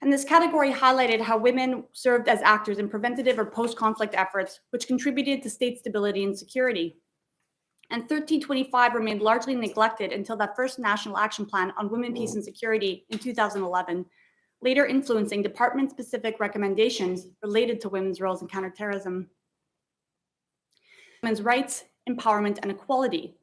And this category highlighted how women served as actors in preventative or post-conflict efforts, which contributed to state stability and security. And 1325 remained largely neglected until that first National Action Plan on Women, Peace and Security in 2011, later influencing department-specific recommendations related to women's roles in counterterrorism. Women's rights, empowerment, and equality.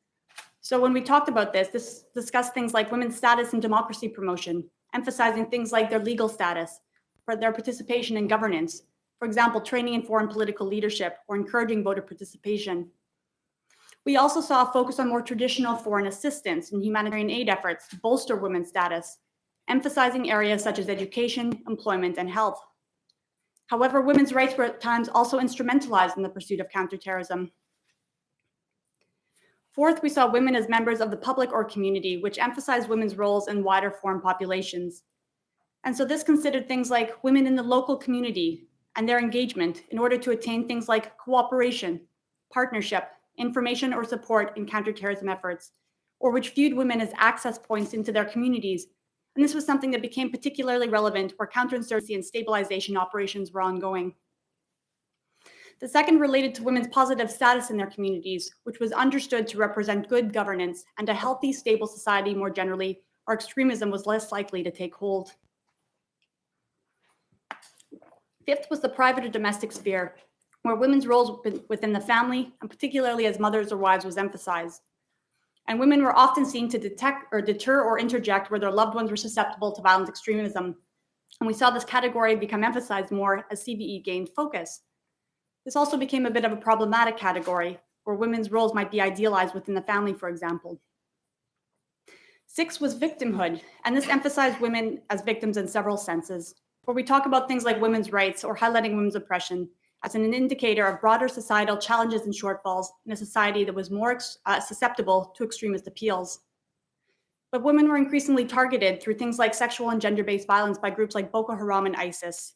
So when we talked about this discussed things like women's status in democracy promotion, emphasizing things like their legal status, for their participation in governance, for example, training in foreign political leadership or encouraging voter participation. We also saw a focus on more traditional foreign assistance and humanitarian aid efforts to bolster women's status, emphasizing areas such as education, employment, and health. However, women's rights were at times also instrumentalized in the pursuit of counterterrorism. Fourth, we saw women as members of the public or community, which emphasized women's roles in wider foreign populations. And so this considered things like women in the local community and their engagement in order to attain things like cooperation, partnership, information or support in counterterrorism efforts, or which viewed women as access points into their communities. And this was something that became particularly relevant where counterinsurgency and stabilization operations were ongoing. The second related to women's positive status in their communities, which was understood to represent good governance and a healthy, stable society more generally, where extremism was less likely to take hold. Fifth was the private or domestic sphere, where women's roles within the family, and particularly as mothers or wives, was emphasized. And women were often seen to detect or deter or interject where their loved ones were susceptible to violent extremism. And we saw this category become emphasized more as CVE gained focus. This also became a bit of a problematic category, where women's roles might be idealized within the family, for example. Six was victimhood, and this emphasized women as victims in several senses, where we talk about things like women's rights or highlighting women's oppression as an indicator of broader societal challenges and shortfalls in a society that was more susceptible to extremist appeals. But women were increasingly targeted through things like sexual and gender-based violence by groups like Boko Haram and ISIS.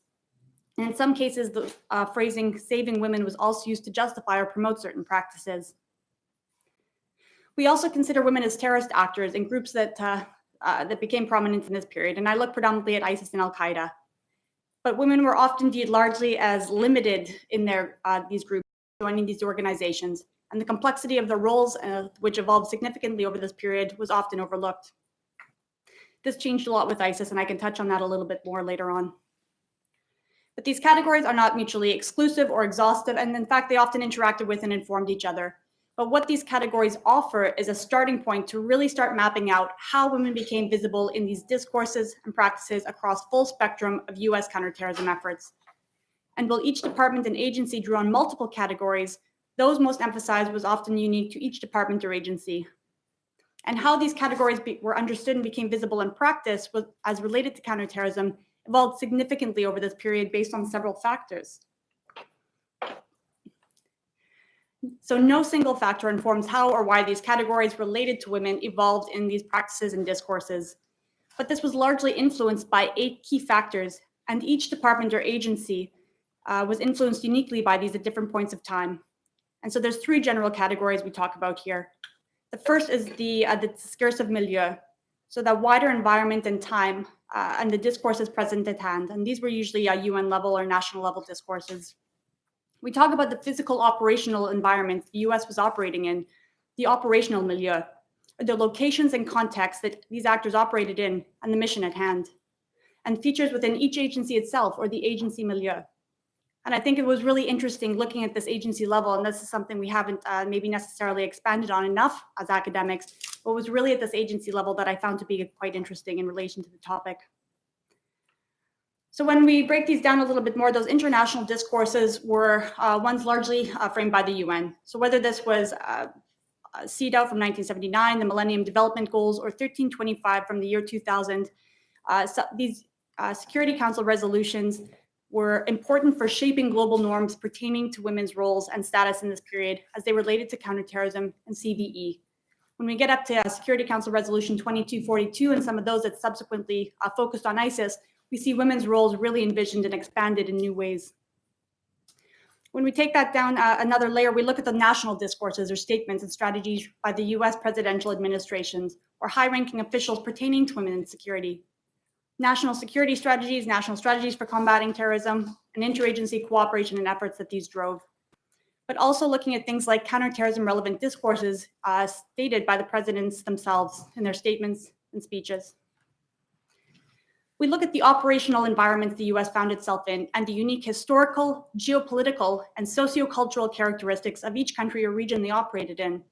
And in some cases, the phrasing saving women was also used to justify or promote certain practices. We also consider women as terrorist actors in groups that became prominent in this period. And I look predominantly at ISIS and Al-Qaeda. But women were often viewed largely as limited in these groups, joining these organizations. And the complexity of their roles, which evolved significantly over this period, was often overlooked. This changed a lot with ISIS, and I can touch on that a little bit more later on. But these categories are not mutually exclusive or exhaustive, and in fact, they often interacted with and informed each other. But what these categories offer is a starting point to really start mapping out how women became visible in these discourses and practices across full spectrum of US counterterrorism efforts. And while each department and agency drew on multiple categories, those most emphasized was often unique to each department or agency. And how these categories were understood and became visible in practice was, as related to counterterrorism, evolved significantly over this period based on several factors. So no single factor informs how or why these categories related to women evolved in these practices and discourses. But this was largely influenced by 8 key factors, and each department or agency was influenced uniquely by these at different points of time. And so there's 3 general categories we talk about here. The first is the discursive milieu, so that wider environment and time and the discourses present at hand. And these were usually UN level or national level discourses. We talk about the physical operational environment the US was operating in, the operational milieu, the locations and contexts that these actors operated in, and the mission at hand, and features within each agency itself or the agency milieu. And I think it was really interesting looking at this agency level, and this is something we haven't maybe necessarily expanded on enough as academics, but was really at this agency level that I found to be quite interesting in relation to the topic. So when we break these down a little bit more, those international discourses were ones largely framed by the UN. So whether this was CEDAW from 1979, the Millennium Development Goals, or 1325 from the year 2000, these Security Council resolutions were important for shaping global norms pertaining to women's roles and status in this period as they related to counterterrorism and CVE. When we get up to Security Council Resolution 2242 and some of those that subsequently focused on ISIS, we see women's roles really envisioned and expanded in new ways. When we take that down another layer, we look at the national discourses or statements and strategies by the US presidential administrations or high-ranking officials pertaining to women and security. national security strategies, national strategies for combating terrorism, and interagency cooperation and efforts that these drove. But also looking at things like counterterrorism relevant discourses stated by the presidents themselves in their statements and speeches. We look at the operational environments the US found itself in and the unique historical, geopolitical, and sociocultural characteristics of each country or region they operated in.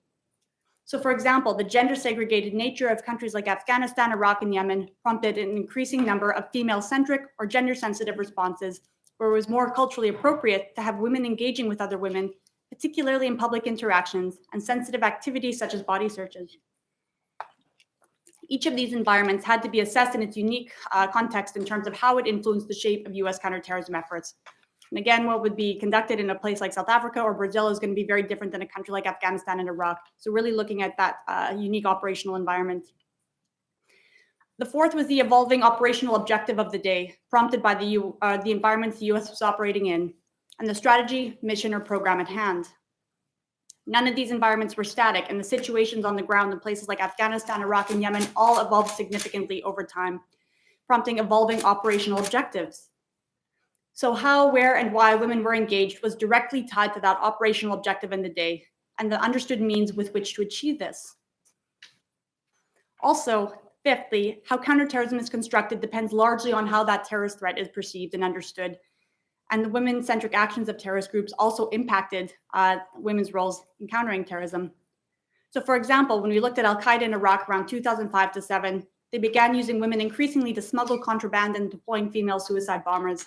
So for example, the gender segregated nature of countries like Afghanistan, Iraq, and Yemen prompted an increasing number of female-centric or gender-sensitive responses where it was more culturally appropriate to have women engaging with other women, particularly in public interactions and sensitive activities such as body searches. Each of these environments had to be assessed in its unique context in terms of how it influenced the shape of US counterterrorism efforts. And again, what would be conducted in a place like South Africa or Brazil is going to be very different than a country like Afghanistan and Iraq. So really looking at that unique operational environment. The fourth was the evolving operational objective of the day, prompted by the environments the US was operating in, and the strategy, mission, or program at hand. None of these environments were static, and the situations on the ground in places like Afghanistan, Iraq, and Yemen all evolved significantly over time, prompting evolving operational objectives. So how, where, and why women were engaged was directly tied to that operational objective in the day and the understood means with which to achieve this. Also, fifthly, how counterterrorism is constructed depends largely on how that terrorist threat is perceived and understood. And the women-centric actions of terrorist groups also impacted women's roles in countering terrorism. So for example, when we looked at Al-Qaeda in Iraq around 2005 to 7, they began using women increasingly to smuggle contraband and deploying female suicide bombers.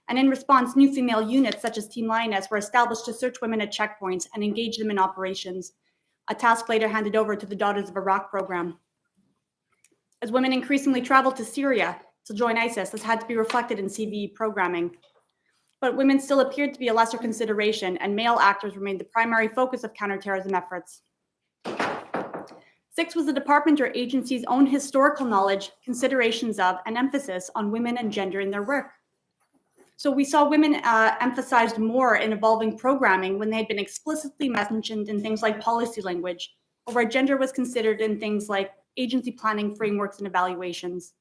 And in response, new female units such as Team Lioness were established to search women at checkpoints and engage them in operations, a task later handed over to the Daughters of Iraq program. As women increasingly traveled to Syria to join ISIS, this had to be reflected in CVE programming. But women still appeared to be a lesser consideration, and male actors remained the primary focus of counterterrorism efforts. 6 was the department or agency's own historical knowledge, considerations of, and emphasis on women and gender in their work. So we saw women emphasized more in evolving programming when they had been explicitly mentioned in things like policy language, or where gender was considered in things like agency planning frameworks and evaluations.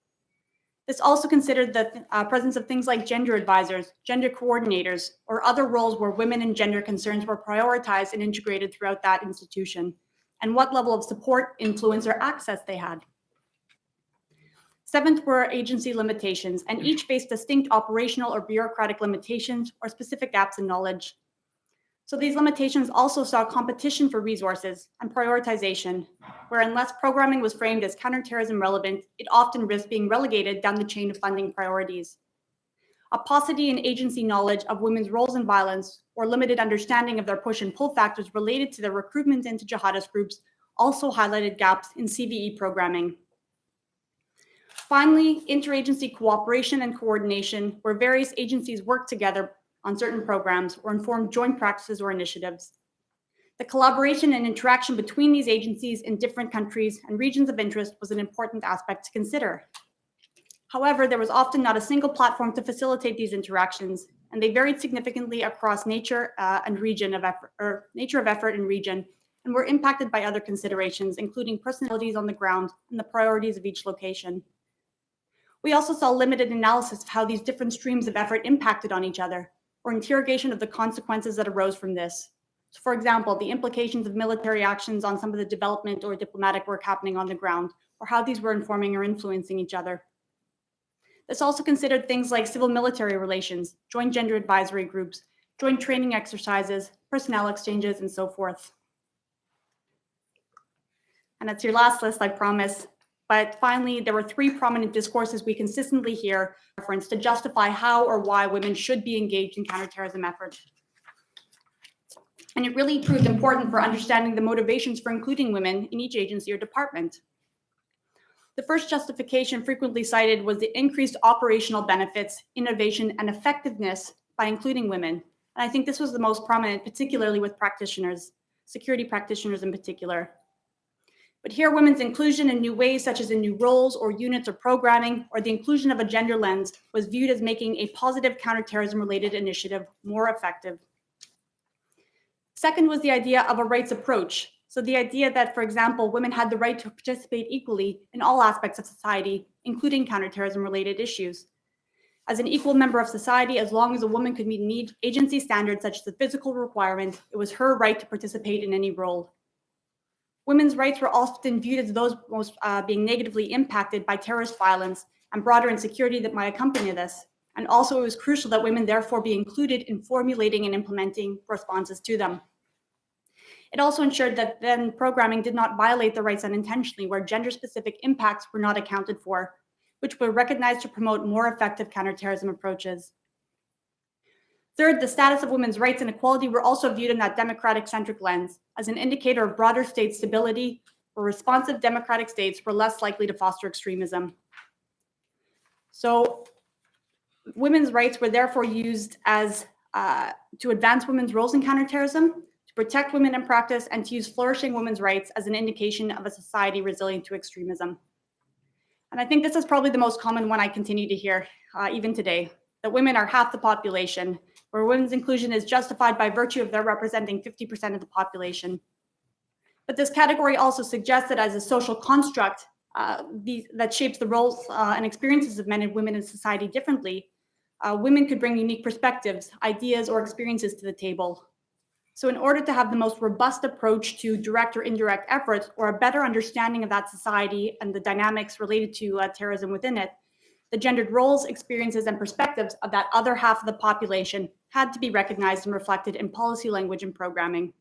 This also considered the presence of things like gender advisors, gender coordinators, or other roles where women and gender concerns were prioritized and integrated throughout that institution, and what level of support, influence, or access they had. 7th were agency limitations, and each faced distinct operational or bureaucratic limitations or specific gaps in knowledge. So these limitations also saw competition for resources and prioritization, where unless programming was framed as counterterrorism relevant, it often risked being relegated down the chain of funding priorities. A paucity in agency knowledge of women's roles in violence or limited understanding of their push and pull factors related to their recruitment into jihadist groups also highlighted gaps in CVE programming. Finally, interagency cooperation and coordination, where various agencies work together on certain programs or inform joint practices or initiatives. The collaboration and interaction between these agencies in different countries and regions of interest was an important aspect to consider. However, there was often not a single platform to facilitate these interactions, and they varied significantly across nature of effort and region, and were impacted by other considerations, including personalities on the ground and the priorities of each location. We also saw limited analysis of how these different streams of effort impacted on each other, or interrogation of the consequences that arose from this. So for example, the implications of military actions on some of the development or diplomatic work happening on the ground, or how these were informing or influencing each other. This also considered things like civil-military relations, joint gender advisory groups, joint training exercises, personnel exchanges, and so forth. And that's your last list, I promise. But finally, there were 3 prominent discourses we consistently hear referenced to justify how or why women should be engaged in counterterrorism efforts. And it really proved important for understanding the motivations for including women in each agency or department. The first justification frequently cited was the increased operational benefits, innovation, and effectiveness by including women. And I think this was the most prominent, particularly with practitioners, security practitioners in particular. But here, women's inclusion in new ways, such as in new roles or units or programming, or the inclusion of a gender lens, was viewed as making a positive counterterrorism-related initiative more effective. Second was the idea of a rights approach. So the idea that, for example, women had the right to participate equally in all aspects of society, including counterterrorism-related issues. As an equal member of society, as long as a woman could meet agency standards such as the physical requirement, it was her right to participate in any role. Women's rights were often viewed as those most being negatively impacted by terrorist violence and broader insecurity that might accompany this. And also, it was crucial that women therefore be included in formulating and implementing responses to them. It also ensured that then programming did not violate the rights unintentionally, where gender-specific impacts were not accounted for, which were recognized to promote more effective counterterrorism approaches. Third, the status of women's rights and equality were also viewed in that democratic-centric lens as an indicator of broader state stability, where responsive democratic states were less likely to foster extremism. So women's rights were therefore used as to advance women's roles in counterterrorism, to protect women in practice, and to use flourishing women's rights as an indication of a society resilient to extremism. And I think this is probably the most common one I continue to hear, even today, that women are half the population, where women's inclusion is justified by virtue of their representing 50% of the population. But this category also suggests that as a social construct that shapes the roles and experiences of men and women in society differently, women could bring unique perspectives, ideas, or experiences to the table. So in order to have the most robust approach to direct or indirect efforts, or a better understanding of that society and the dynamics related to terrorism within it, the gendered roles, experiences, and perspectives of that other half of the population had to be recognized and reflected in policy language and programming.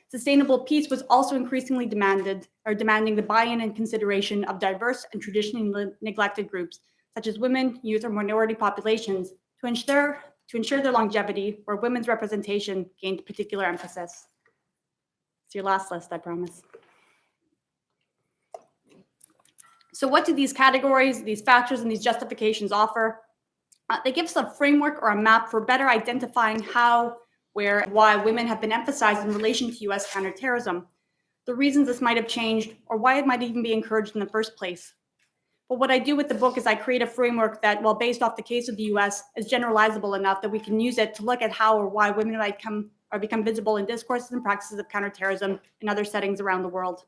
Sustainable peace was also increasingly demanding the buy-in and consideration of diverse and traditionally neglected groups, such as women, youth, or minority populations, to ensure their longevity, where women's representation gained particular emphasis. It's your last list, I promise. So what do these categories, these factors, and these justifications offer? They give us a framework or a map for better identifying how, where, and why women have been emphasized in relation to US counterterrorism, the reasons this might have changed, or why it might even be encouraged in the first place. But what I do with the book is I create a framework that, while based off the case of the US, is generalizable enough that we can use it to look at how or why women might become visible in discourses and practices of counterterrorism in other settings around the world.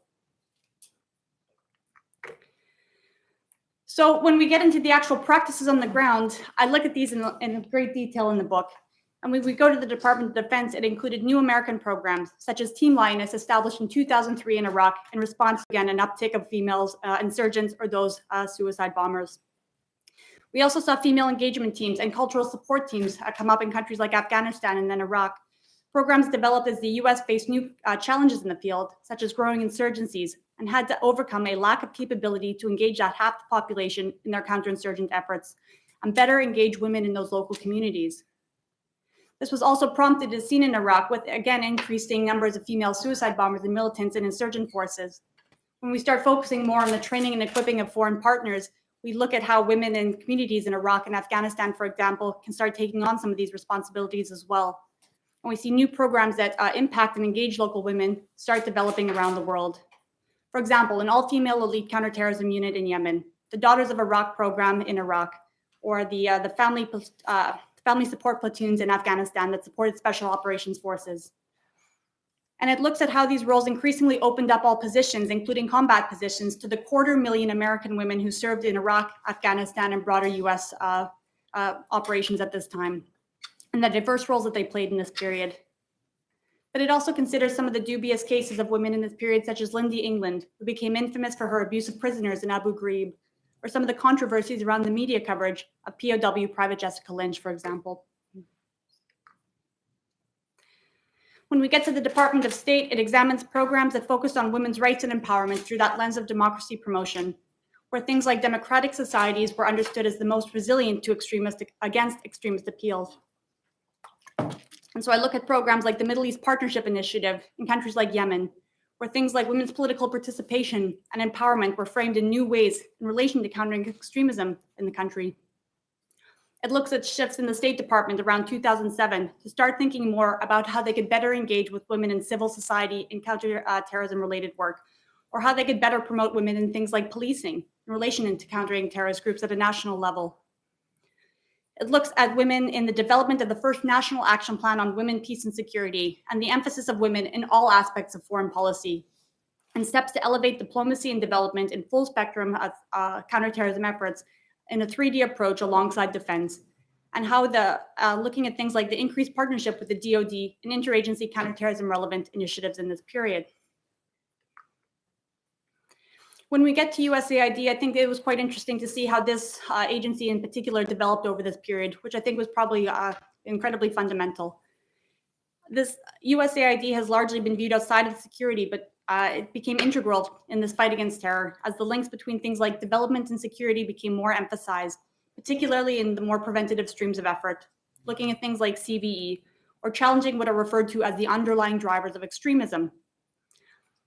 So when we get into the actual practices on the ground, I look at these in great detail in the book. And when we go to the Department of Defense, it included new American programs, such as Team Lioness, established in 2003 in Iraq, in response to, again, an uptick of females insurgents or those suicide bombers. We also saw female engagement teams and cultural support teams come up in countries like Afghanistan and then Iraq. Programs developed as the US faced new challenges in the field, such as growing insurgencies, and had to overcome a lack of capability to engage that half the population in their counterinsurgent efforts and better engage women in those local communities. This was also prompted as seen in Iraq with, again, increasing numbers of female suicide bombers and militants in insurgent forces. When we start focusing more on the training and equipping of foreign partners, we look at how women in communities in Iraq and Afghanistan, for example, can start taking on some of these responsibilities as well. And we see new programs that impact and engage local women start developing around the world. For example, an all-female elite counterterrorism unit in Yemen, the Daughters of Iraq program in Iraq, or the family support platoons in Afghanistan that supported special operations forces. And it looks at how these roles increasingly opened up all positions, including combat positions, to the 250,000 American women who served in Iraq, Afghanistan, and broader US operations at this time, and the diverse roles that they played in this period. But it also considers some of the dubious cases of women in this period, such as Lindy England, who became infamous for her abuse of prisoners in Abu Ghraib, or some of the controversies around the media coverage of POW Private Jessica Lynch, for example. When we get to the Department of State, it examines programs that focus on women's rights and empowerment through that lens of democracy promotion, where things like democratic societies were understood as the most resilient to against extremist appeals. And so I look at programs like the Middle East Partnership Initiative in countries like Yemen, where things like women's political participation and empowerment were framed in new ways in relation to countering extremism in the country. It looks at shifts in the State Department around 2007 to start thinking more about how they could better engage with women in civil society in counter-terrorism-related work, or how they could better promote women in things like policing in relation to countering terrorist groups at a national level. It looks at women in the development of the first National Action Plan on Women, Peace and Security, and the emphasis of women in all aspects of foreign policy. and steps to elevate diplomacy and development in full spectrum of counterterrorism efforts in a 3D approach alongside defense, and how looking at things like the increased partnership with the DoD and interagency counterterrorism relevant initiatives in this period. When we get to USAID, I think it was quite interesting to see how this agency in particular developed over this period, which I think was probably incredibly fundamental. This USAID has largely been viewed outside of security, but it became integral in this fight against terror as the links between things like development and security became more emphasized, particularly in the more preventative streams of effort, looking at things like CVE, or challenging what are referred to as the underlying drivers of extremism.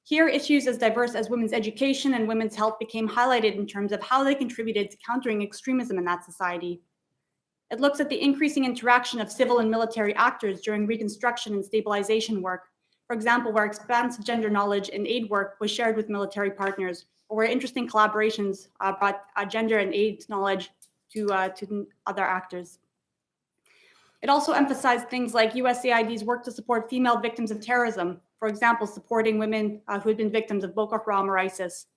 Here, issues as diverse as women's education and women's health became highlighted in terms of how they contributed to countering extremism in that society. It looks at the increasing interaction of civil and military actors during reconstruction and stabilization work, for example, where expansive gender knowledge and aid work was shared with military partners, or where interesting collaborations brought gender and aid knowledge to other actors. It also emphasized things like USAID's work to support female victims of terrorism, for example, supporting women who had been victims of Boko Haram or ISIS.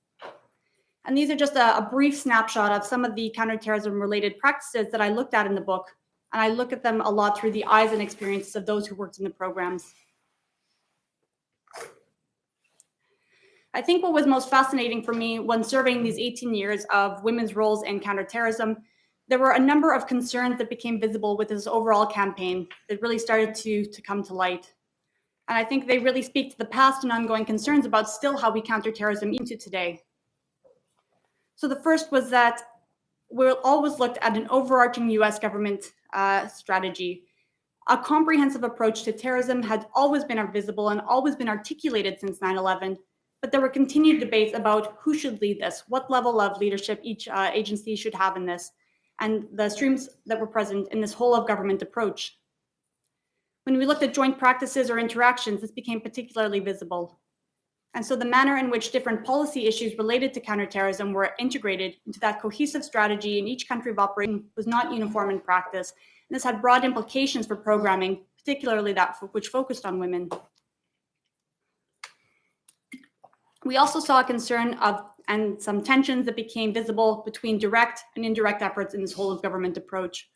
And these are just a brief snapshot of some of the counterterrorism-related practices that I looked at in the book, and I look at them a lot through the eyes and experiences of those who worked in the programs. I think what was most fascinating for me when surveying these 18 years of women's roles in counterterrorism, there were a number of concerns that became visible with this overall campaign that really started to come to light. And I think they really speak to the past and ongoing concerns about still how we counter terrorism into today. So the first was that we always looked at an overarching US government strategy. A comprehensive approach to terrorism had always been visible and always been articulated since 9/11, but there were continued debates about who should lead this, what level of leadership each agency should have in this, and the streams that were present in this whole of government approach. When we looked at joint practices or interactions, this became particularly visible. And so the manner in which different policy issues related to counterterrorism were integrated into that cohesive strategy in each country of operation was not uniform in practice. And this had broad implications for programming, particularly that which focused on women. We also saw a concern of and some tensions that became visible between direct and indirect efforts in this whole of government approach.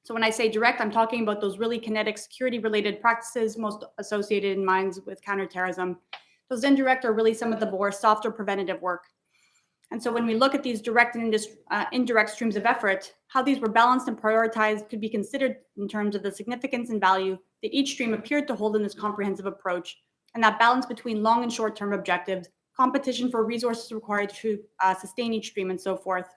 So when I say direct, I'm talking about those really kinetic security-related practices most associated in minds with counterterrorism. Those indirect are really some of the more softer preventative work. And so when we look at these direct and indirect streams of effort, how these were balanced and prioritized could be considered in terms of the significance and value that each stream appeared to hold in this comprehensive approach, and that balance between long and short-term objectives, competition for resources required to sustain each stream, and so forth.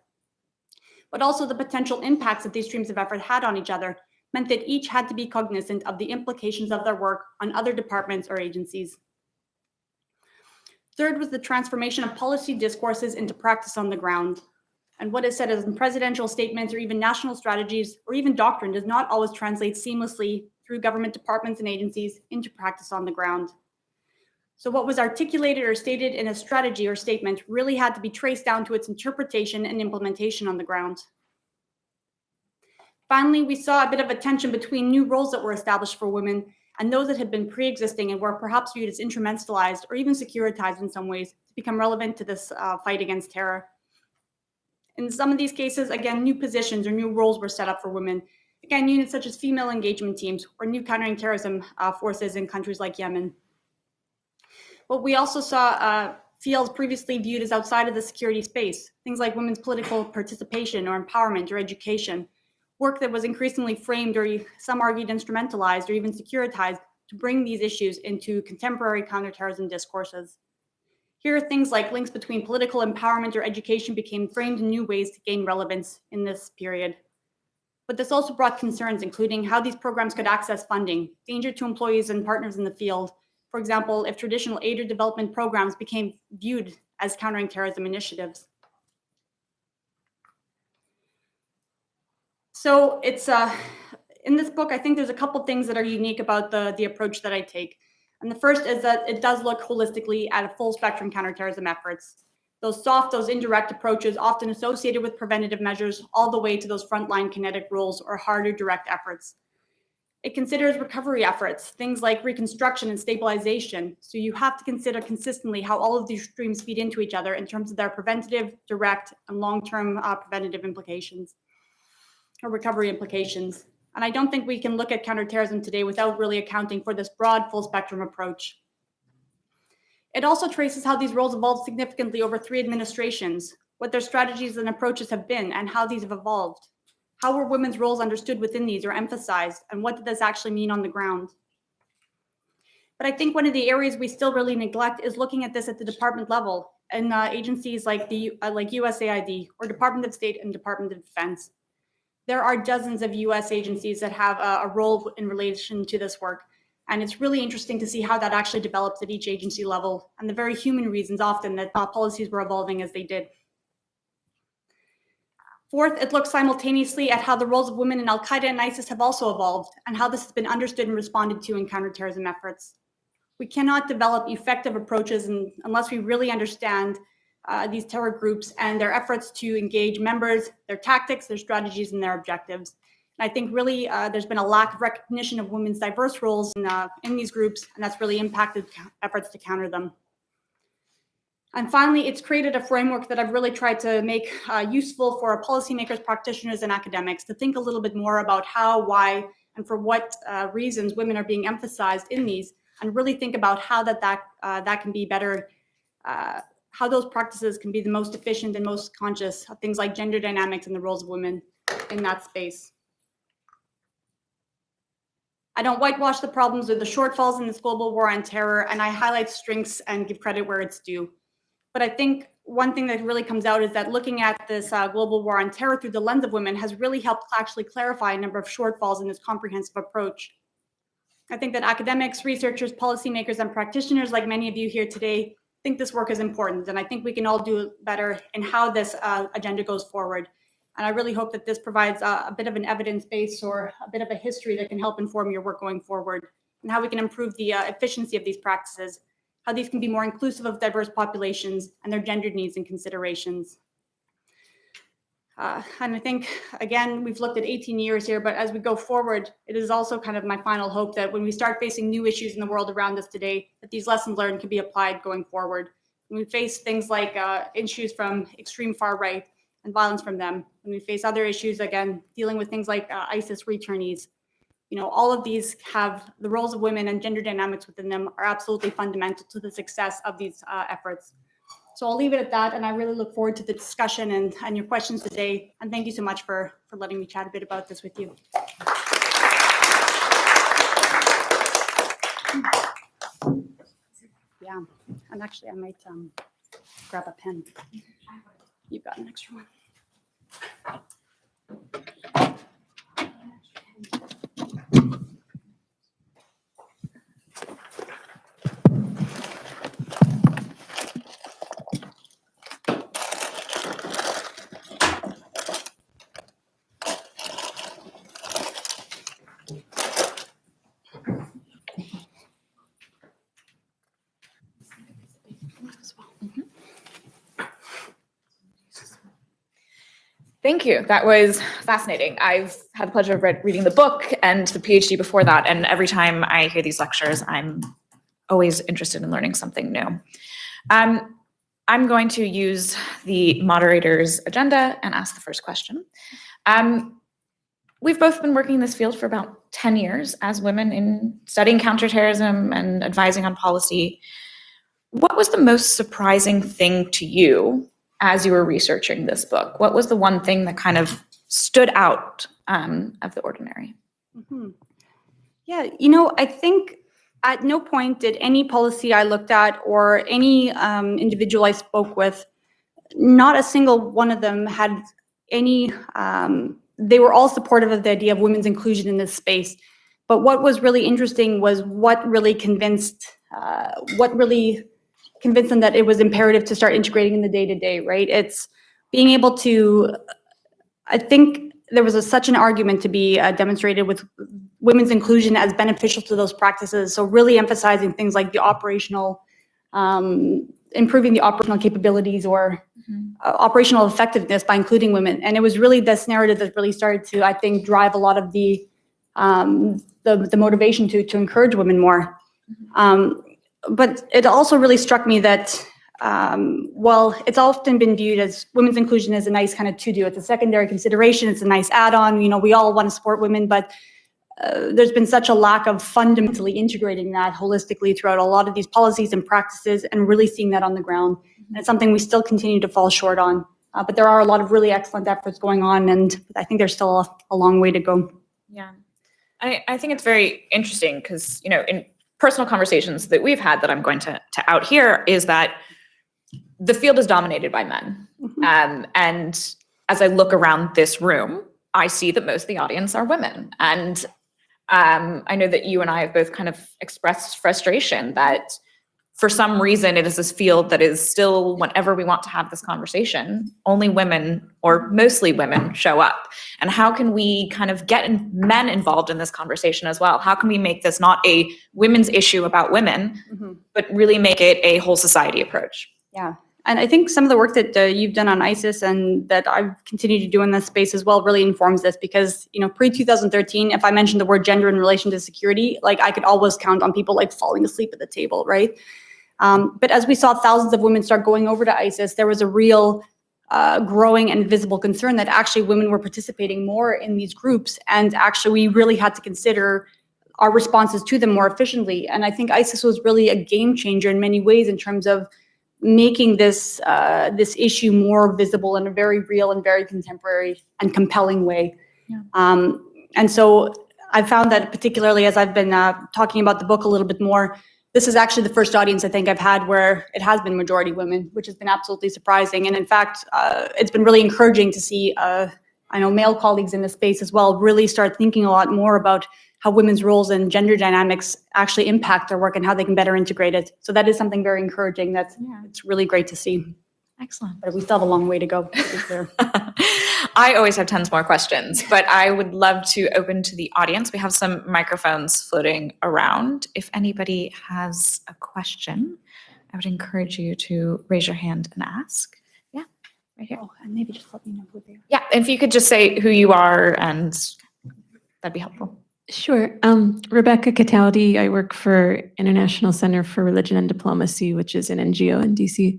But also the potential impacts that these streams of effort had on each other meant that each had to be cognizant of the implications of their work on other departments or agencies. Third was the transformation of policy discourses into practice on the ground. And what is said as in presidential statements or even national strategies or even doctrine does not always translate seamlessly through government departments and agencies into practice on the ground. So what was articulated or stated in a strategy or statement really had to be traced down to its interpretation and implementation on the ground. Finally, we saw a bit of a tension between new roles that were established for women and those that had been pre-existing and were perhaps viewed as instrumentalized or even securitized in some ways to become relevant to this fight against terror. In some of these cases, again, new positions or new roles were set up for women. Again, units such as female engagement teams or new countering terrorism forces in countries like Yemen. But we also saw fields previously viewed as outside of the security space, things like women's political participation or empowerment or education, work that was increasingly framed or some argued instrumentalized or even securitized to bring these issues into contemporary counterterrorism discourses. Here, things like links between political empowerment or education became framed in new ways to gain relevance in this period. But this also brought concerns, including how these programs could access funding, danger to employees and partners in the field. For example, if traditional aid or development programs became viewed as countering terrorism initiatives. So it's in this book, I think there's a couple things that are unique about the approach that I take. And the first is that it does look holistically at a full spectrum counterterrorism efforts. Those soft, those indirect approaches often associated with preventative measures all the way to those frontline kinetic roles or harder direct efforts. It considers recovery efforts, things like reconstruction and stabilization. So you have to consider consistently how all of these streams feed into each other in terms of their preventative, direct, and long-term preventative implications or recovery implications. And I don't think we can look at counterterrorism today without really accounting for this broad, full-spectrum approach. It also traces how these roles evolved significantly over 3 administrations, what their strategies and approaches have been, and how these have evolved. How were women's roles understood within these or emphasized, and what did this actually mean on the ground? But I think one of the areas we still really neglect is looking at this at the department level and agencies like USAID or Department of State and Department of Defense. There are dozens of US agencies that have a role in relation to this work, and it's really interesting to see how that actually develops at each agency level and the very human reasons often that policies were evolving as they did. Fourth, it looks simultaneously at how the roles of women in Al-Qaeda and ISIS have also evolved and how this has been understood and responded to in counterterrorism efforts. We cannot develop effective approaches unless we really understand these terror groups and their efforts to engage members, their tactics, their strategies, and their objectives. And I think really there's been a lack of recognition of women's diverse roles in these groups, and that's really impacted efforts to counter them. And finally, it's created a framework that I've really tried to make useful for policymakers, practitioners, and academics to think a little bit more about how, why, and for what reasons women are being emphasized in these, and really think about how that can be better, how those practices can be the most efficient and most conscious of things like gender dynamics and the roles of women in that space. I don't whitewash the problems or the shortfalls in this global war on terror, and I highlight strengths and give credit where it's due. But I think one thing that really comes out is that looking at this global war on terror through the lens of women has really helped actually clarify a number of shortfalls in this comprehensive approach. I think that academics, researchers, policymakers, and practitioners, like many of you here today, think this work is important, and I think we can all do better in how this agenda goes forward. And I really hope that this provides a bit of an evidence base or a bit of a history that can help inform your work going forward, and how we can improve the efficiency of these practices, how these can be more inclusive of diverse populations and their gendered needs and considerations. And I think, again, we've looked at 18 years here, but as we go forward, it is also kind of my final hope that when we start facing new issues in the world around us today, that these lessons learned can be applied going forward. When we face things like issues from extreme far right and violence from them, when we face other issues, again, dealing with things like ISIS returnees, you know, all of these have the roles of women and gender dynamics within them are absolutely fundamental to the success of these efforts. So I'll leave it at that, and I really look forward to the discussion and your questions today. And thank you so much for letting me chat a bit about this with you. Yeah, and actually I might grab a pen. You've got an extra one. Thank you. That was fascinating. I've had the pleasure of reading the book and the PhD before that, and every time I hear these lectures, I'm always interested in learning something new. I'm going to use the moderator's agenda and ask the first question. We've both been working in this field for about 10 years as women in studying counterterrorism and advising on policy. What was the most surprising thing to you as you were researching this book? What was the one thing that kind of stood out of the ordinary? Mm-hmm. Yeah, you know, I think at no point did any policy I looked at or any individual I spoke with, not a single one of them had any, they were all supportive of the idea of women's inclusion in this space. But what was really interesting was what really convinced them that it was imperative to start integrating in the day-to-day, right? It's being able to, I think there was such an argument to be demonstrated with women's inclusion as beneficial to those practices. So really emphasizing things like the operational, improving the operational capabilities or operational effectiveness by including women. And it was really this narrative that really started to, I think, drive a lot of the the motivation to encourage women more. But it also really struck me that while it's often been viewed as women's inclusion as a nice kind of to-do, it's a secondary consideration, it's a nice add-on, we all want to support women, but there's been such a lack of fundamentally integrating that holistically throughout a lot of these policies and practices and really seeing that on the ground. And it's something we still continue to fall short on. But there are a lot of really excellent efforts going on, and I think there's still a long way to go. Yeah. I think it's very interesting because, in personal conversations that we've had that I'm going to out here is that the field is dominated by men. And as I look around this room, I see that most of the audience are women. And I know that you and I have both kind of expressed frustration that for some reason it is this field that is still, whenever we want to have this conversation, only women or mostly women show up. And how can we kind of get men involved in this conversation as well? How can we make this not a women's issue about women, but really make it a whole society approach? Yeah. And I think some of the work that you've done on ISIS and that I've continued to do in this space as well really informs this because, pre-2013, if I mentioned the word gender in relation to security, I could always count on people falling asleep at the table, right? But as we saw thousands of women start going over to ISIS, there was a real growing and visible concern that actually women were participating more in these groups. And actually, we really had to consider our responses to them more efficiently. And I think ISIS was really a game changer in many ways in terms of making this issue more visible in a very real and very contemporary and compelling way. Yeah. And so I found that particularly as I've been talking about the book a little bit more, this is actually the first audience I think I've had where it has been majority women, which has been absolutely surprising. And in fact, it's been really encouraging to see, I know male colleagues in the space as well, really start thinking a lot more about how women's roles and gender dynamics actually impact their work and how they can better integrate it. So that is something very encouraging. It's really great to see. Excellent. But we still have a long way to go, to be clear. I always have tons more questions, but I would love to open to the audience. We have some microphones floating around. If anybody has a question, I would encourage you to raise your hand and ask. Yeah, right here. Oh, and maybe just let me know who they are. Yeah, if you could just say who you are, and that'd be helpful. Sure. Rebecca Cataldi. I work for International Center for Religion and Diplomacy, which is an NGO in DC.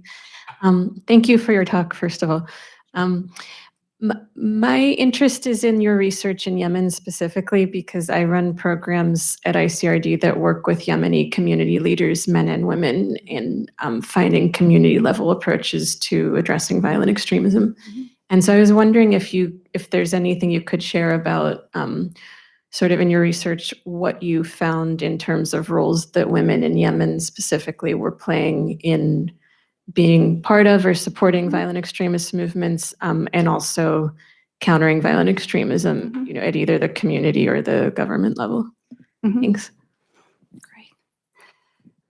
Thank you for your talk, first of all. My interest is in your research in Yemen specifically because I run programs at ICRD that work with Yemeni community leaders, men and women, in finding community level approaches to addressing violent extremism. And so I was wondering if there's anything you could share about sort of in your research, what you found in terms of roles that women in Yemen specifically were playing in being part of or supporting violent extremist movements, and also countering violent extremism, at either the community or the government level. Thanks.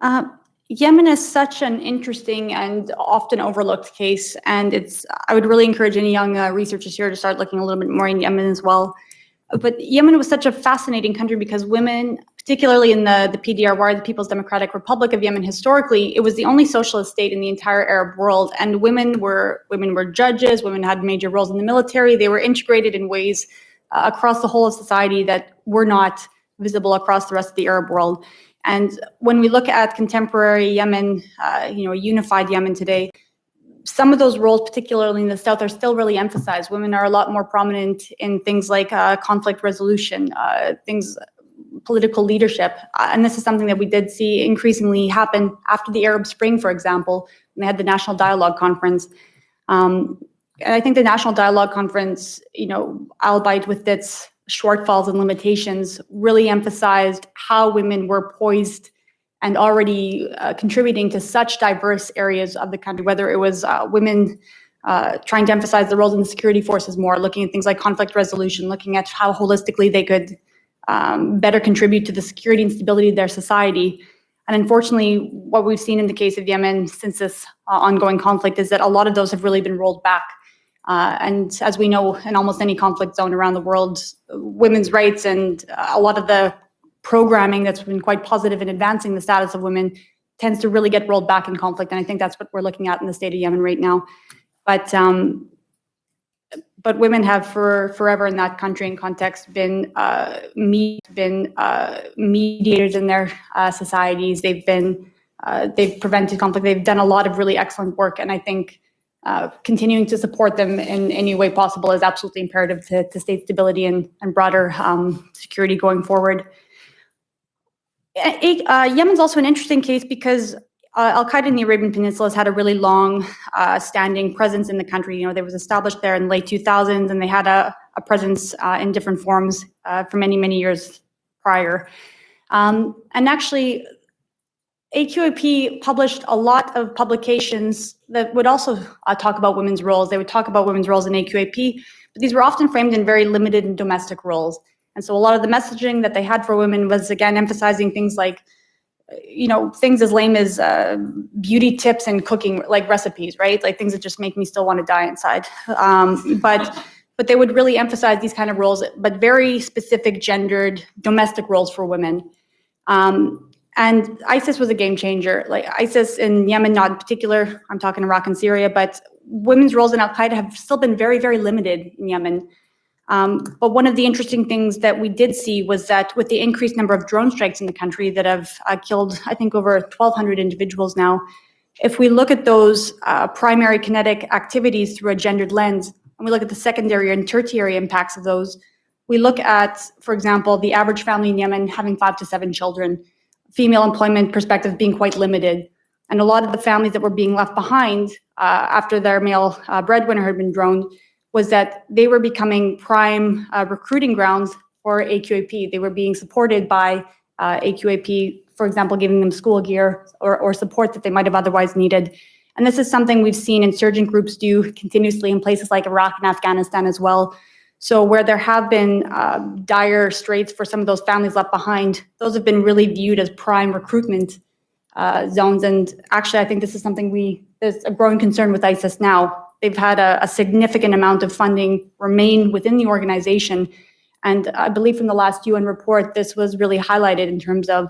Great. Yemen is such an interesting and often overlooked case, and I would really encourage any young researchers here to start looking a little bit more in Yemen as well. But Yemen was such a fascinating country because women, particularly in the PDRY, the People's Democratic Republic of Yemen, historically, it was the only socialist state in the entire Arab world. And women were judges, women had major roles in the military. They were integrated in ways across the whole of society that were not visible across the rest of the Arab world. And when we look at contemporary Yemen, a unified Yemen today, some of those roles, particularly in the South, are still really emphasized. Women are a lot more prominent in things like conflict resolution, political leadership. And this is something that we did see increasingly happen after the Arab Spring, for example, when they had the National Dialogue Conference. And I think the National Dialogue Conference, albeit with its shortfalls and limitations, really emphasized how women were poised and already contributing to such diverse areas of the country, whether it was women trying to emphasize the roles in the security forces more, looking at things like conflict resolution, looking at how holistically they could better contribute to the security and stability of their society. And unfortunately, what we've seen in the case of Yemen since this ongoing conflict is that a lot of those have really been rolled back. And as we know, in almost any conflict zone around the world, women's rights and a lot of the programming that's been quite positive in advancing the status of women tends to really get rolled back in conflict. And I think that's what we're looking at in the state of Yemen right now. But but women have for forever in that country and context been mediators in their societies. They've prevented conflict. They've done a lot of really excellent work, and I think continuing to support them in any way possible is absolutely imperative to state stability and broader security going forward. Yemen's also an interesting case because Al-Qaeda in the Arabian Peninsula has had a really long standing presence in the country. You know, they was established there in the late 2000s, and they had a presence in different forms for many, many years prior. And actually, AQAP published a lot of publications that would also talk about women's roles. They would talk about women's roles in AQAP, but these were often framed in very limited and domestic roles. And so a lot of the messaging that they had for women was, again, emphasizing things like, you know, things as lame as beauty tips and cooking, like recipes, right? Like things that just make me still want to die inside. But they would really emphasize these kind of roles, but very specific gendered domestic roles for women. And ISIS was a game changer. Like ISIS in Yemen, not in particular, I'm talking Iraq and Syria, but women's roles in Al-Qaeda have still been very, very limited in Yemen. But one of the interesting things that we did see was that with the increased number of drone strikes in the country that have killed, I think, over 1,200 individuals now, if we look at those primary kinetic activities through a gendered lens, and we look at the secondary and tertiary impacts of those, we look at, for example, the average family in Yemen having 5 to 7 children, female employment perspective being quite limited. And a lot of the families that were being left behind after their male breadwinner had been droned was that they were becoming prime recruiting grounds for AQAP. They were being supported by AQAP, for example, giving them school gear or support that they might have otherwise needed. And this is something we've seen insurgent groups do continuously in places like Iraq and Afghanistan as well. So where there have been dire straits for some of those families left behind, those have been really viewed as prime recruitment zones. And actually, I think this is something there's a growing concern with ISIS now. They've had a significant amount of funding remain within the organization. And I believe from the last UN report, this was really highlighted in terms of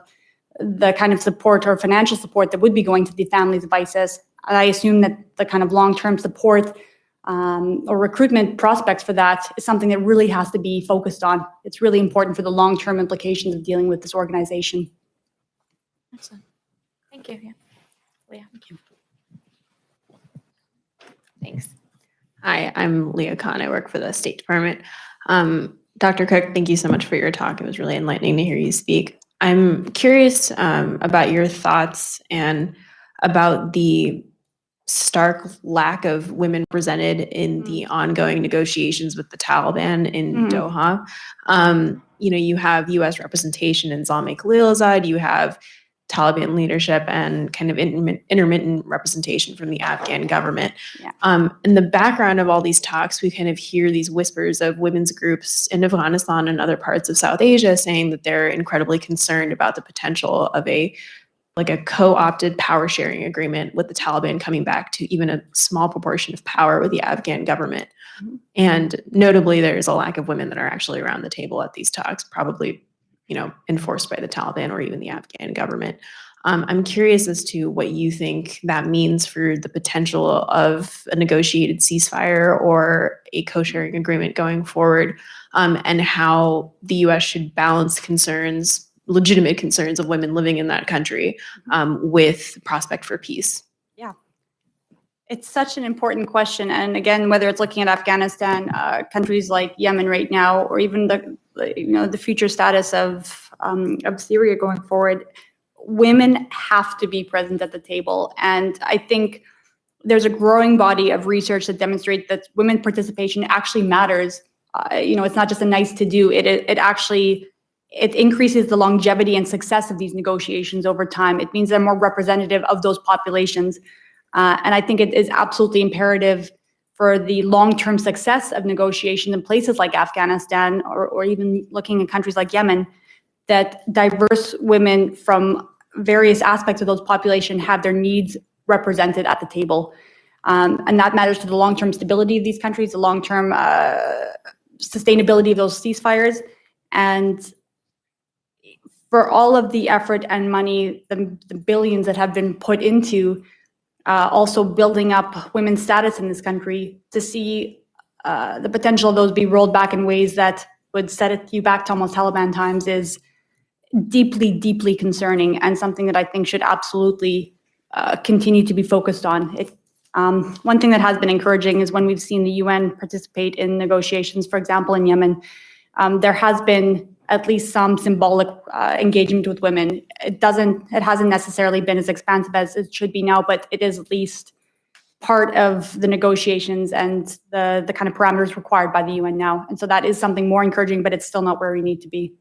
the kind of support or financial support that would be going to the families of ISIS. And I assume that the kind of long-term support or recruitment prospects for that is something that really has to be focused on. It's really important for the long-term implications of dealing with this organization. Excellent. Thank you. Yeah. Leah. Thank you. Thanks. Hi, I'm Leah Khan. I work for the State Department. Dr. Cook, thank you so much for your talk. It was really enlightening to hear you speak. I'm curious about your thoughts and about the stark lack of women presented in the ongoing negotiations with the Taliban in Doha. You know, you have U.S. representation in Zalmay Khalilzad, you have Taliban leadership and kind of intermittent representation from the Afghan government. Yeah. In the background of all these talks, we kind of hear these whispers of women's groups in Afghanistan and other parts of South Asia saying that they're incredibly concerned about the potential of a co-opted power sharing agreement with the Taliban coming back to even a small proportion of power with the Afghan government. And notably, there's a lack of women that are actually around the table at these talks, probably, you know, enforced by the Taliban or even the Afghan government. I'm curious as to what you think that means for the potential of a negotiated ceasefire or a co-sharing agreement going forward, and how the U.S. should balance legitimate concerns of women living in that country with prospect for peace. Yeah. It's such an important question. And again, whether it's looking at Afghanistan, countries like Yemen right now, or even the future status of Syria going forward, women have to be present at the table. And I think there's a growing body of research that demonstrates that women participation actually matters. It's not just a nice to do. It increases the longevity and success of these negotiations over time. It means they're more representative of those populations. And I think it is absolutely imperative for the long-term success of negotiations in places like Afghanistan or even looking at countries like Yemen, that diverse women from various aspects of those populations have their needs represented at the table. And that matters to the long-term stability of these countries, the long-term sustainability of those ceasefires, and for all of the effort and money, the billions that have been put into also building up women's status in this country, to see the potential of those be rolled back in ways that would set you back to almost Taliban times is deeply, deeply concerning, and something that I think should absolutely continue to be focused on. One thing that has been encouraging is when we've seen the UN participate in negotiations, for example, in Yemen, there has been at least some symbolic engagement with women. It hasn't necessarily been as expansive as it should be now, but it is at least part of the negotiations and the kind of parameters required by the UN now. And so that is something more encouraging, but it's still not where we need to be.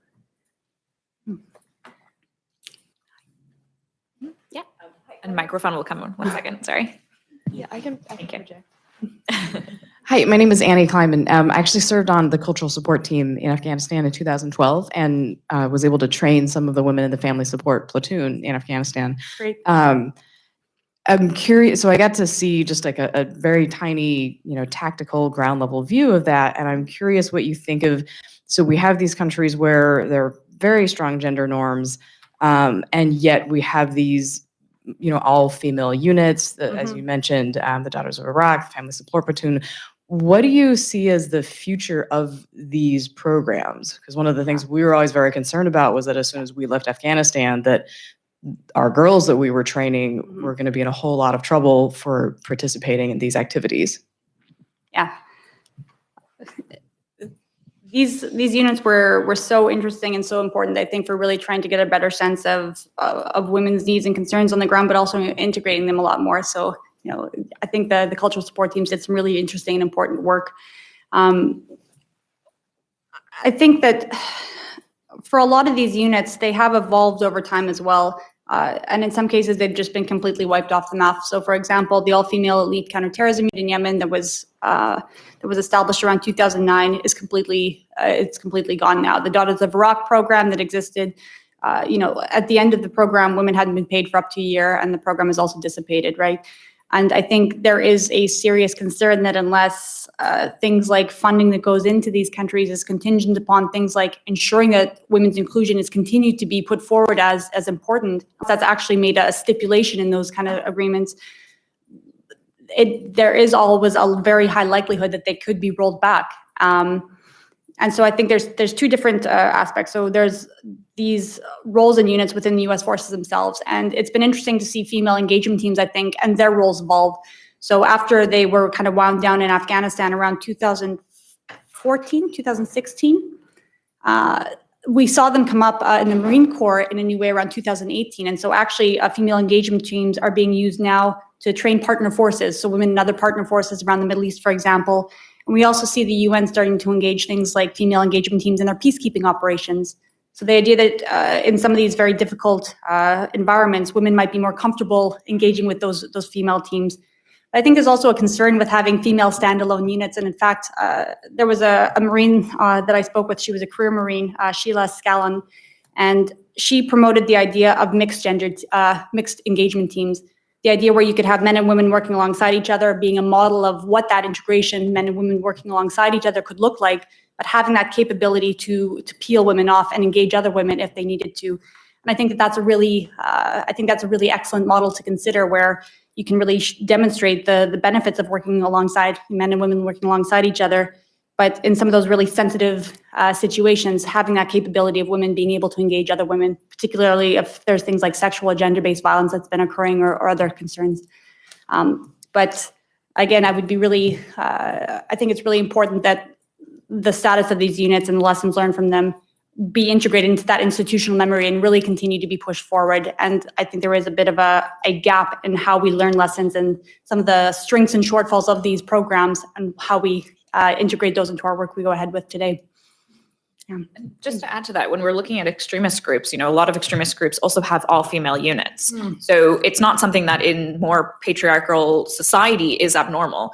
Yeah. And microphone will come in 1 second, sorry. Yeah, I can Thank you. project. Hi, my name is Annie Kleiman. I actually served on the cultural support team in Afghanistan in 2012 and was able to train some of the women in the family support platoon in Afghanistan. Great. I'm curious, so I got to see just like a very tiny, tactical ground level view of that. And I'm curious what you think of, so we have these countries where there are very strong gender norms, and yet we have these all female units, as you mentioned, the Daughters of Iraq, the Family Support Platoon. What do you see as the future of these programs? Because one of the things we were always very concerned about was that as soon as we left Afghanistan, that our girls that we were training were going to be in a whole lot of trouble for participating in these activities. Yeah. These units were so interesting and so important, I think, for really trying to get a better sense of women's needs and concerns on the ground, but also integrating them a lot more. So, I think the cultural support teams did some really interesting and important work. I think that for a lot of these units, they have evolved over time as well. And in some cases, they've just been completely wiped off the map. So, for example, the all-female elite counterterrorism unit in Yemen that was established around 2009 is completely gone now. The Daughters of Iraq program that existed, at the end of the program, women hadn't been paid for up to a year, and the program has also dissipated, right? And I think there is a serious concern that unless things like funding that goes into these countries is contingent upon things like ensuring that women's inclusion is continued to be put forward as important, that's actually made a stipulation in those kind of agreements, there is always a very high likelihood that they could be rolled back. And so I think there's two different aspects. So there's these roles and units within the U.S. forces themselves, and it's been interesting to see female engagement teams, I think, and their roles evolve. So after they were kind of wound down in Afghanistan around 2014, 2016, we saw them come up in the Marine Corps in a new way around 2018. And so actually female engagement teams are being used now to train partner forces. So women in other partner forces around the Middle East, for example. And we also see the UN starting to engage things like female engagement teams in their peacekeeping operations. So the idea that in some of these very difficult environments, women might be more comfortable engaging with those female teams. I think there's also a concern with having female standalone units. And in fact, there was a Marine that I spoke with. She was a career Marine, Sheila Scallon, and she promoted the idea of mixed engagement teams. The idea where you could have men and women working alongside each other being a model of what that integration, men and women working alongside each other, could look like, but having that capability to peel women off and engage other women if they needed to. And I think that's a really excellent model to consider, where you can really demonstrate the benefits of working alongside men and women working alongside each other. But in some of those really sensitive situations, having that capability of women being able to engage other women, particularly if there's things like sexual or gender-based violence that's been occurring or other concerns. But again, I think it's really important that the status of these units and the lessons learned from them be integrated into that institutional memory and really continue to be pushed forward. And I think there is a bit of a gap in how we learn lessons and some of the strengths and shortfalls of these programs and how we integrate those into our work we go ahead with today. Yeah. Just to add to that, when we're looking at extremist groups, a lot of extremist groups also have all-female units. So it's not something that in more patriarchal society is abnormal.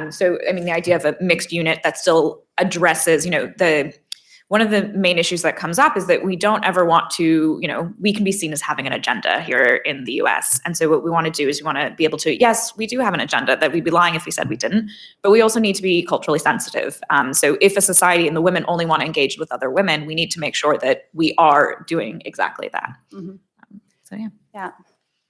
So, I mean, the idea of a mixed unit that still addresses, one of the main issues that comes up is that we don't ever want to, we can be seen as having an agenda here in the US. And so what we want to do is we want to be able to, yes, we do have an agenda, that we'd be lying if we said we didn't, but we also need to be culturally sensitive. So if a society and the women only want to engage with other women, we need to make sure that we are doing exactly that. Mm-hmm. So yeah. Yeah.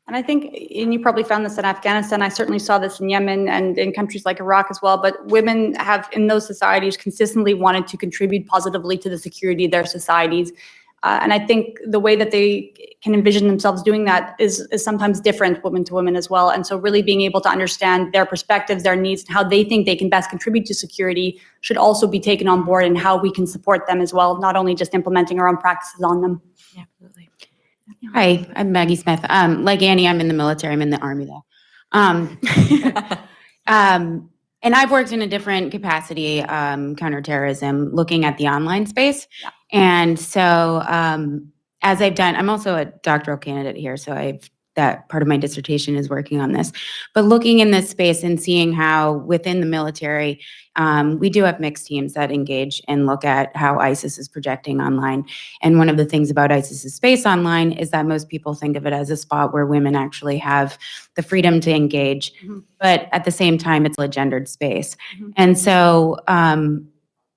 And I think, and you probably found this in Afghanistan, I certainly saw this in Yemen and in countries like Iraq as well, but women have in those societies consistently wanted to contribute positively to the security of their societies. And I think the way that they can envision themselves doing that is sometimes different women to women as well. And so really being able to understand their perspectives, their needs, and how they think they can best contribute to security should also be taken on board, and how we can support them as well, not only just implementing our own practices on them. Yeah, absolutely. Hi, I'm Maggie Smith. Like Annie, I'm in the military. I'm in the Army though. And I've worked in a different capacity, counterterrorism, looking at the online space. Yeah. And so as I've done, I'm also a doctoral candidate here, so that part of my dissertation is working on this. But looking in this space and seeing how within the military, we do have mixed teams that engage and look at how ISIS is projecting online. And one of the things about ISIS's space online is that most people think of it as a spot where women actually have the freedom to engage, but at the same time, it's a gendered space. And so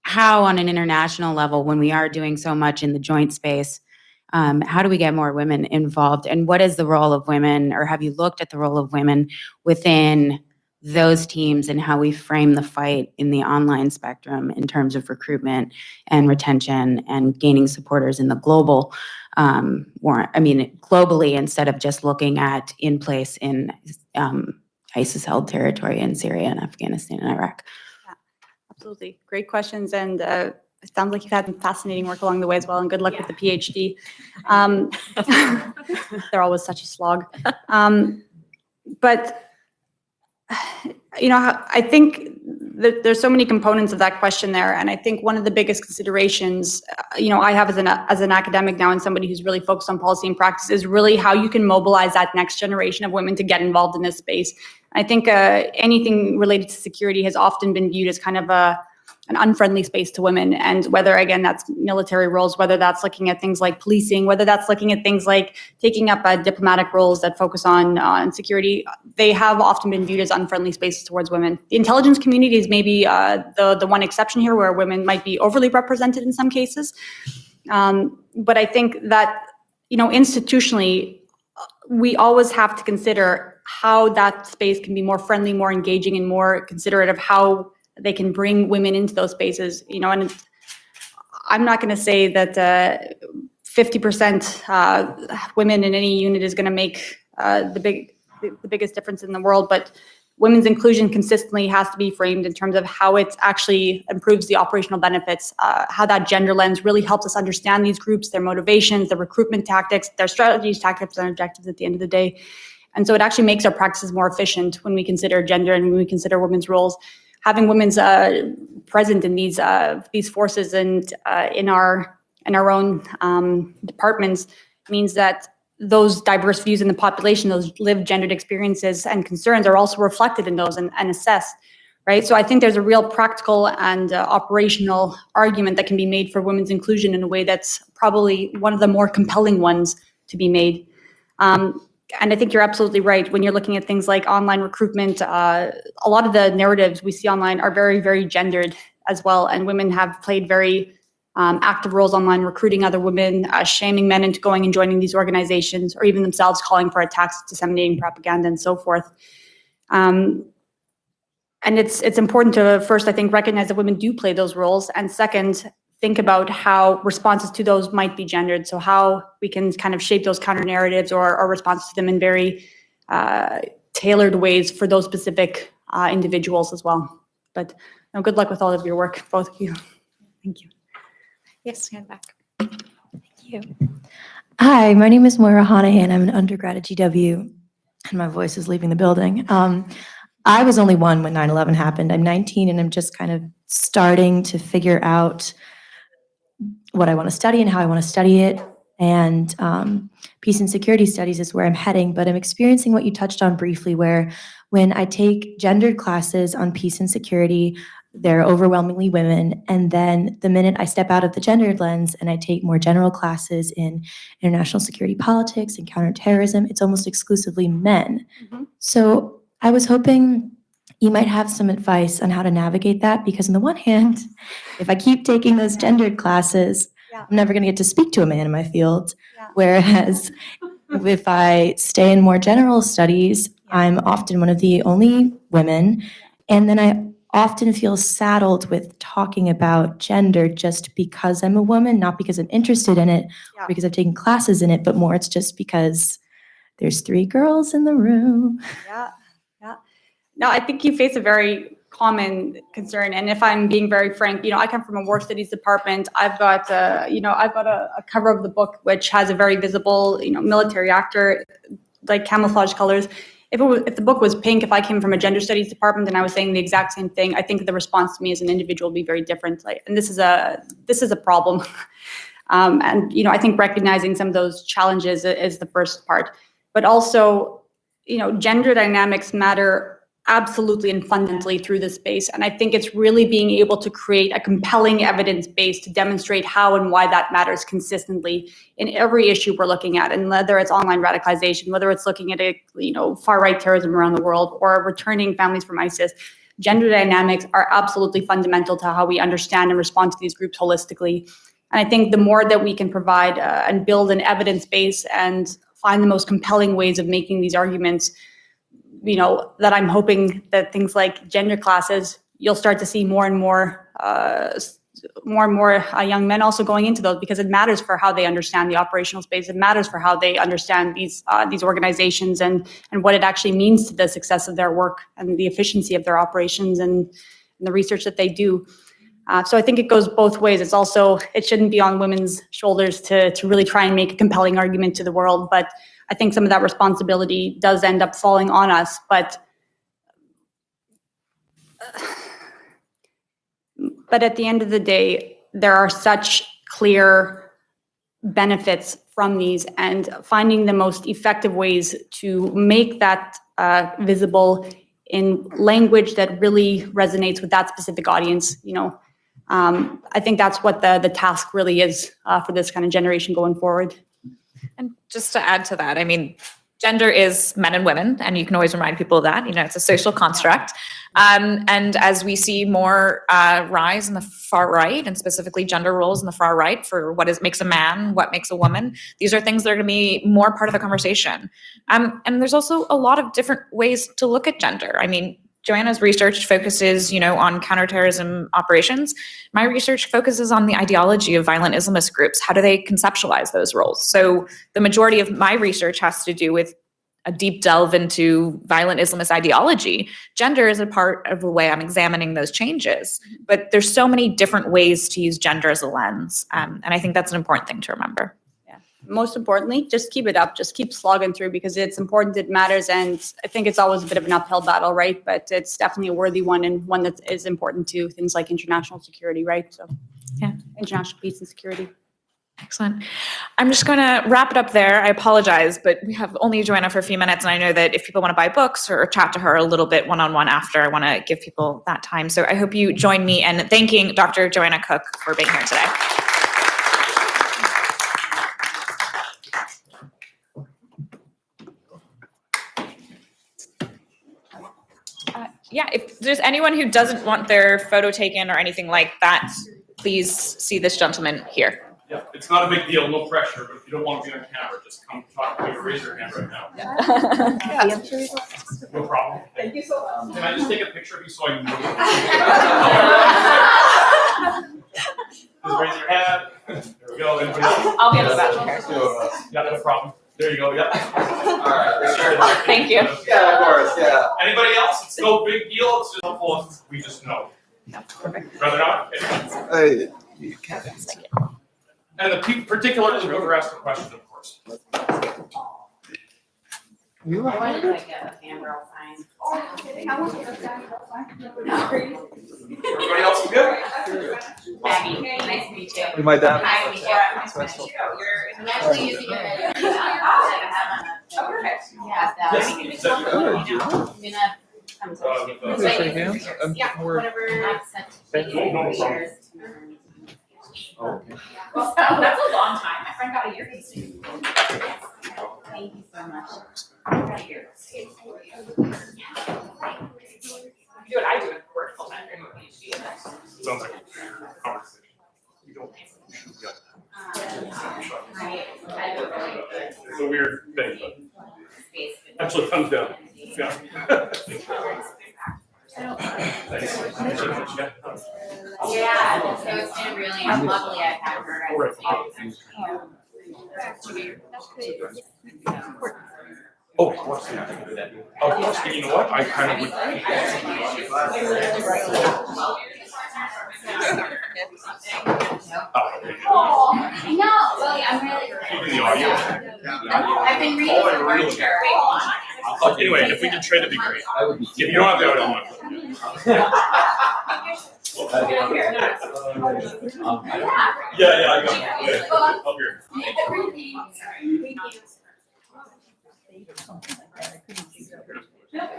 how on an international level, when we are doing so much in the joint space, how do we get more women involved? And what is the role of women, or have you looked at the role of women within those teams and how we frame the fight in the online spectrum in terms of recruitment and retention and gaining supporters in the global globally, instead of just looking at in place in ISIS-held territory in Syria and Afghanistan and Iraq? Yeah, absolutely. Great questions. And it sounds like you've had some fascinating work along the way as well, and good luck with the PhD. They're always such a slog. But, I think that there's so many components of that question there. And I think one of the biggest considerations, I have as an academic now and somebody who's really focused on policy and practice, is really how you can mobilize that next generation of women to get involved in this space. I think anything related to security has often been viewed as kind of an unfriendly space to women. And whether, again, that's military roles, whether that's looking at things like policing, whether that's looking at things like taking up diplomatic roles that focus on security, they have often been viewed as unfriendly spaces towards women. The intelligence community is maybe the one exception here, where women might be overly represented in some cases. But I think that, institutionally, we always have to consider how that space can be more friendly, more engaging, and more considerate of how they can bring women into those spaces, and I'm not going to say that 50% women in any unit is going to make the biggest difference in the world, but women's inclusion consistently has to be framed in terms of how it actually improves the operational benefits, how that gender lens really helps us understand these groups, their motivations, their recruitment tactics, their strategies, tactics, and objectives at the end of the day. And so it actually makes our practices more efficient when we consider gender and when we consider women's roles. Having women's present in these forces and in our own departments means that those diverse views in the population, those lived gendered experiences and concerns, are also reflected in those and assessed, right? So I think there's a real practical and operational argument that can be made for women's inclusion in a way that's probably one of the more compelling ones to be made. And I think you're absolutely right. When you're looking at things like online recruitment, a lot of the narratives we see online are very, very gendered as well. And women have played very active roles online, recruiting other women, shaming men into going and joining these organizations, or even themselves calling for attacks, disseminating propaganda, and so forth. And it's important to first, I think, recognize that women do play those roles. And second, think about how responses to those might be gendered. So how we can kind of shape those counter narratives or responses to them in very tailored ways for those specific individuals as well. But good luck with all of your work, both of you. Thank you. Yes, hand back. Thank you. Hi, my name is Moira Hanahan. I'm an undergrad at GW, and my voice is leaving the building. I was only one when 9/11 happened. I'm 19, and I'm just kind of starting to figure out what I want to study and how I want to study it. And peace and security studies is where I'm heading, but I'm experiencing what you touched on briefly, where when I take gendered classes on peace and security, they're overwhelmingly women. And then the minute I step out of the gendered lens and I take more general classes in international security politics and counterterrorism, it's almost exclusively men. Mm-hmm. So I was hoping you might have some advice on how to navigate that, because on the one hand, if I keep taking those gendered classes, Yeah. I'm never going to get to speak to a man in my field. Yeah. Whereas if I stay in more general studies, I'm often one of the only women. And then I often feel saddled with talking about gender just because I'm a woman, not because I'm interested in it, Yeah. because I've taken classes in it, but more it's just because there's 3 girls in the room. Yeah, yeah. No, I think you face a very common concern. And if I'm being very frank, I come from a war studies department. I've got, a cover of the book which has a very visible, military actor, like camouflage colors. If the book was pink, if I came from a gender studies department and I was saying the exact same thing, I think the response to me as an individual would be very different. And this is a problem. And I think recognizing some of those challenges is the first part, but also, gender dynamics matter absolutely and fundamentally through this space. And I think it's really being able to create a compelling evidence base to demonstrate how and why that matters consistently in every issue we're looking at. And whether it's online radicalization, whether it's looking at far-right terrorism around the world, or returning families from ISIS, gender dynamics are absolutely fundamental to how we understand and respond to these groups holistically. And I think the more that we can provide and build an evidence base and find the most compelling ways of making these arguments, that I'm hoping that things like gender classes, you'll start to see more and more young men also going into those, because it matters for how they understand the operational space. It matters for how they understand these organizations and what it actually means to the success of their work and the efficiency of their operations and the research that they do. So I think it goes both ways. It shouldn't be on women's shoulders to really try and make a compelling argument to the world, but I think some of that responsibility does end up falling on us. But at the end of the day, there are such clear benefits from these, and finding the most effective ways to make that visible in language that really resonates with that specific audience. I think that's what the task really is for this kind of generation going forward. And just to add to that, I mean, gender is men and women, and you can always remind people of that. It's a social construct. And as we see more rise in the far right, and specifically gender roles in the far right for makes a man, what makes a woman, these are things that are going to be more part of the conversation. And there's also a lot of different ways to look at gender. I mean, Joanna's research focuses, on counterterrorism operations. My research focuses on the ideology of violent Islamist groups. How do they conceptualize those roles? So the majority of my research has to do with a deep delve into violent Islamist ideology. Gender is a part of the way I'm examining those changes. But there's so many different ways to use gender as a lens. And I think that's an important thing to remember. Most importantly, just keep it up, just keep slogging through, because it's important, it matters, and I think it's always a bit of an uphill battle, right? But it's definitely a worthy one, and one that is important to things like international security, right? So yeah, international peace and security. Excellent. I'm just going to wrap it up there. I apologize, but we have only Joanna for a few minutes, and I know that if people want to buy books or chat to her a little bit one-on-one after, I want to give people that time. So I hope you join me in thanking Dr. Joanna Cook for being here today. Yeah, if there's anyone who doesn't want their photo taken or anything like that, please see this gentleman here. Yeah, it's not a big deal, no pressure, but if you don't want to be on camera, just come talk to me or raise your hand right now. No problem. Thank you so much. Can I just take a picture of you so I know? Just raise your hand. There we go. Anybody else? I'll be on the back here. Yeah, no problem. There you go, yeah. All right, sure. Thank you. Yeah, of course, yeah. Anybody else? It's no big deal, it's just helpful if we just know. No, perfect. Rather not? Okay. You can't. And the people, particularly whoever asked the question, of course. I wanted like a fangirl sign. Everybody else is good? Maggie, nice to meet you. We might have. Nice to meet you. Nice to meet you. I'm actually using it. Oh, perfect. Yeah, that. Yes. I'm Is that gonna come to. Yeah, whatever. I've sent to you for years. Okay. Well, that's a long time. My friend got a year from student. Thank you so much. Right here. Do what I do in work full time. Sounds like a conversation. You don't It's a weird thing, but actually thumbs down. Yeah. Yeah, so it's been really, I'm luckily I've had her. Oh, of course. Of course, but you know what? I kind of would. Oh, no, well, I'm really. Keeping the audio. I've been reading the literature. Anyway, if we could trade, it'd be great. If you don't have the audio, I want to. Yeah, I got it. Yeah, up here.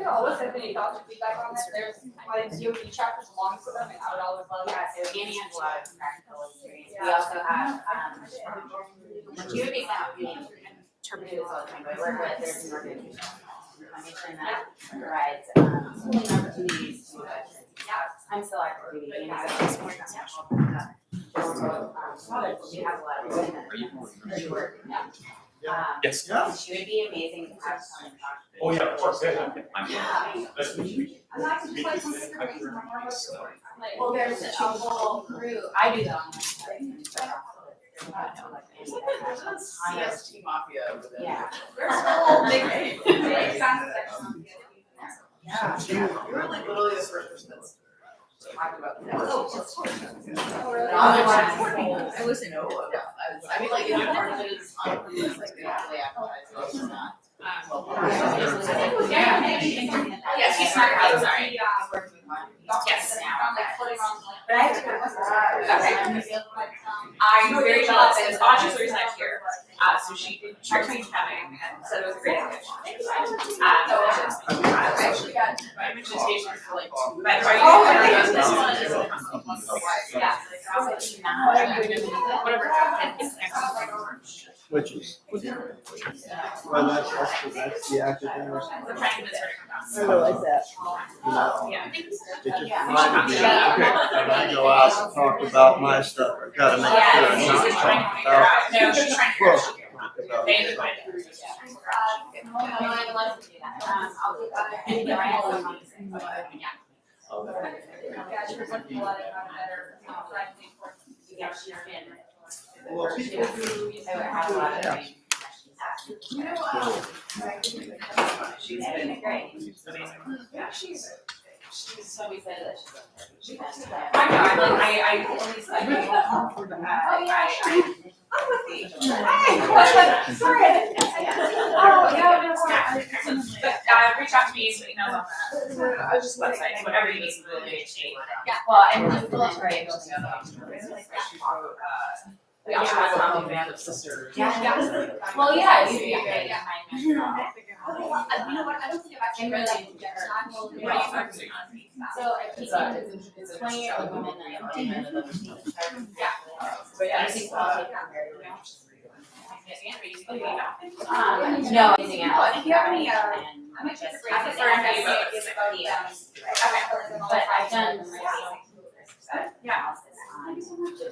Always have any thoughts or feedback on that? There's, COP chapters belong to them, and I would always love Yeah, that. so Annie has a lot of practical experience. We also have, community interpreters all the time, but I work with, there's an organization that provides, schooling opportunities to, I'm still actively reading, and I was more international. We have a lot of women that really work. Yes. She would be amazing to have come and talk to. Oh, yeah, of course, yeah. Nice to meet you. Well, there's a whole crew, I do that on my side. CST Mafia over there. Yeah. There's a whole big Yeah, you're like literally the first person that's talked about that. Oh, of course. I listen to I mean, like, part of it is on purpose, like, they don't really advertise it, it's not. Yeah, she's smart, I'm sorry. Yes, now. But I have to go. Okay. I'm very jealous, and Audrey's the reason I'm here. So she tried to be coming and said it was a great idea. I actually got my invitation for like 2 weeks. Are you this one is yeah. Whatever happens next week. Which is, well, that's the academic. The time that's already come down. I really like that. Yeah. It just reminded me, when I go out and talk about my stuff, I gotta make Yeah, sure she's I'm just not trying to talking figure out. about. No, she's trying to figure out. Well, They would find it. I would love to do that. I'll do that. And the right one. Yeah. well, people do. I would have a lot of questions. She's been great. She's so excited that she's up there. I know, I'm like, I always like, sorry. But reach out to me, so you know, just website, whatever you need, really good shape. Yeah, well, and Philip's right. We also have a band of sisters. Yeah. Well, yeah, you'd be great. Yeah. You know what, I don't think I've actually read that book yet. So it's 20 year old women that are women of the yeah. But I think I'll take that very well. No, anything else. If you have any, I might just just read but I've done yeah.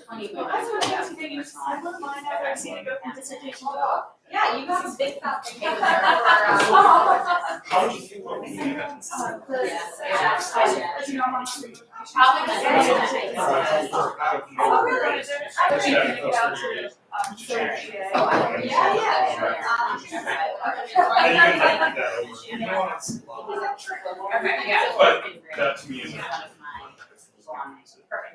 20 women. Yeah, you got a big fat thing. How do you feel about being in that? Probably Oh, really? Okay, yeah, but that to me is.